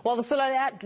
Well, the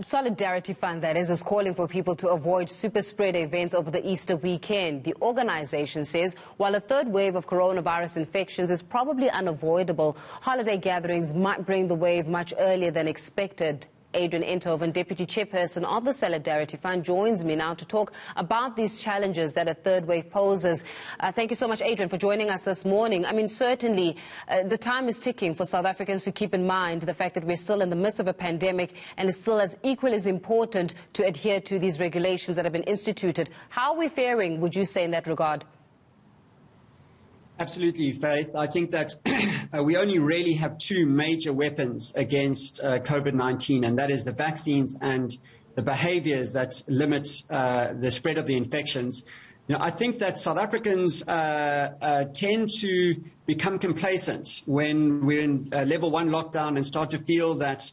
Solidarity Fund, that is calling for people to avoid super spreader events over the Easter weekend. The organization says while a third wave of coronavirus infections is probably unavoidable, holiday gatherings might bring the wave much earlier than expected. Adrian Enthoven, Deputy Chairperson of the Solidarity Fund, joins me now to talk about these challenges that a third wave poses. Thank you so much, Adrian, for joining us this morning. I mean, certainly the time is ticking for South Africans to keep in mind the fact that we're still in the midst of a pandemic, and it's still as equally as important to adhere to these regulations that have been instituted. How are we faring, would you say, in that regard? Absolutely, Faith. I think that we only really have two major weapons against COVID-19, and that is the vaccines and the behaviors that limit the spread of the infections. You know, I think that South Africans tend to become complacent when we're in level 1 lockdown and start to feel that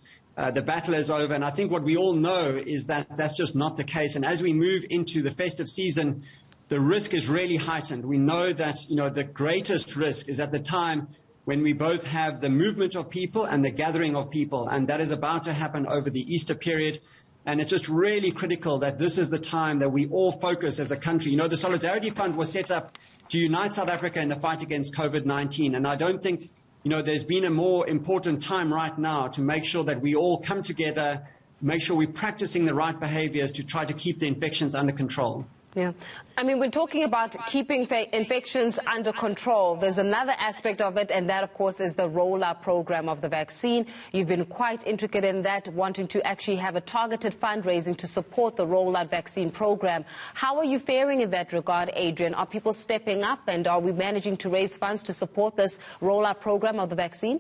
the battle is over. And I think what we all know is that that's just not the case. And as we move into the festive season, the risk is really heightened. We know that, the greatest risk is at the time when we both have the movement of people and the gathering of people, and that is about to happen over the Easter period. And it's just really critical that this is the time that we all focus as a country. The Solidarity Fund was set up to unite South Africa in the fight against COVID-19, and I don't think, there's been a more important time right now to make sure that we all come together, make sure we're practicing the right behaviors to try to keep the infections under control. Yeah. I mean, we're talking about keeping infections under control. There's another aspect of it, and that, of course, is the rollout program of the vaccine. You've been quite intricate in that, wanting to actually have a targeted fundraising to support the rollout vaccine program. How are you faring in that regard, Adrian? Are people stepping up, and are we managing to raise funds to support this rollout program of the vaccine?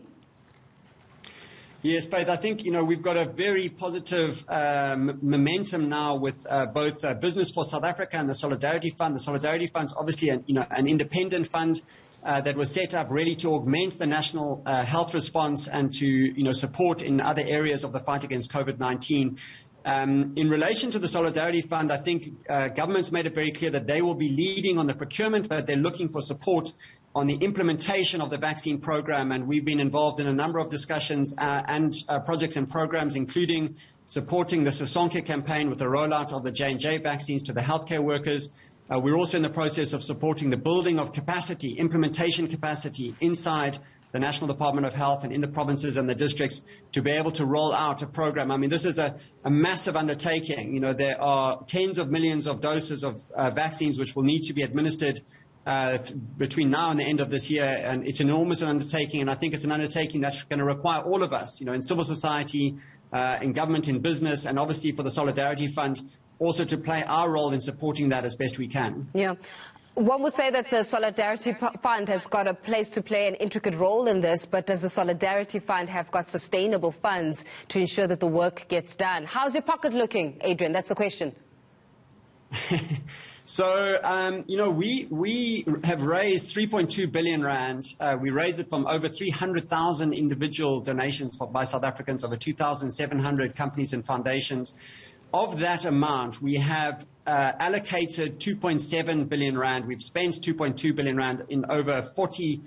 Yes, Faith, I think, we've got a very positive momentum now with both Business for South Africa and the Solidarity Fund. The Solidarity Fund is obviously an independent fund that was set up really to augment the national health response and to, support in other areas of the fight against COVID-19. In relation to the Solidarity Fund, I think government's made it very clear that they will be leading on the procurement, but they're looking for support on the implementation of the vaccine program, and we've been involved in a number of discussions and projects and programs, including supporting the Sisonke campaign with the rollout of the J&J vaccines to the healthcare workers. We're also in the process of supporting the building of capacity, implementation capacity inside the National Department of Health and in the provinces and the districts to be able to roll out a program. I mean, this is a massive undertaking. There are tens of millions of doses of vaccines which will need to be administered between now and the end of this year, and it's an enormous undertaking, and I think it's an undertaking that's going to require all of us, in civil society, in government, in business, and obviously for the Solidarity Fund also to play our role in supporting that as best we can. Yeah. One would say that the Solidarity Fund has got a place to play an intricate role in this, but does the Solidarity Fund have got sustainable funds to ensure that the work gets done? How's your pocket looking, Adrian? That's the question. So, we have raised 3.2 billion rand. We raised it from over 300,000 individual donations by South Africans, over 2,700 companies and foundations. Of that amount, we have allocated 2.7 billion rand. We've spent 2.2 billion rand in over 40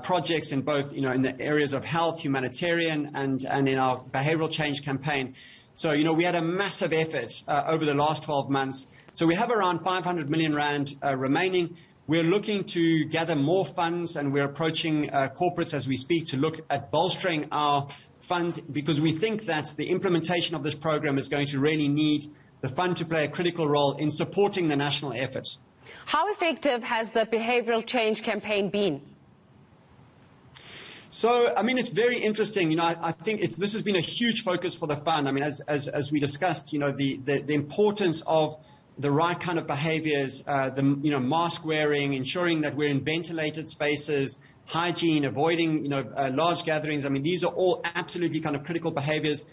projects in both, in the areas of health, humanitarian, and in our behavioral change campaign. So, we had a massive effort over the last 12 months. So we have around 500 million rand remaining. We're looking to gather more funds, and we're approaching corporates as we speak to look at bolstering our funds, because we think that the implementation of this program is going to really need the fund to play a critical role in supporting the national efforts. How effective has the behavioral change campaign been? So, I mean, it's very interesting. I think this has been a huge focus for the fund. I mean, as we discussed, the importance of the right kind of behaviors, mask wearing, ensuring that we're in ventilated spaces, hygiene, avoiding, large gatherings. I mean, these are all absolutely kind of critical behaviors.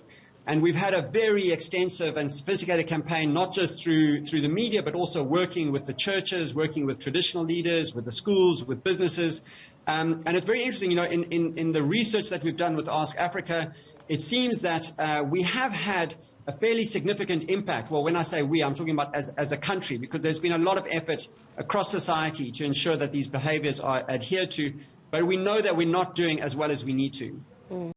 And we've had a very extensive and sophisticated campaign, not just through the media, but also working with the churches, working with traditional leaders, with the schools, with businesses. And it's very interesting, in the research that we've done with Ask Africa, it seems that we have had a fairly significant impact. Well, when I say we, I'm talking about as a country, because there's been a lot of effort across society to ensure that these behaviors are adhered to, but we know that we're not doing as well as we need to.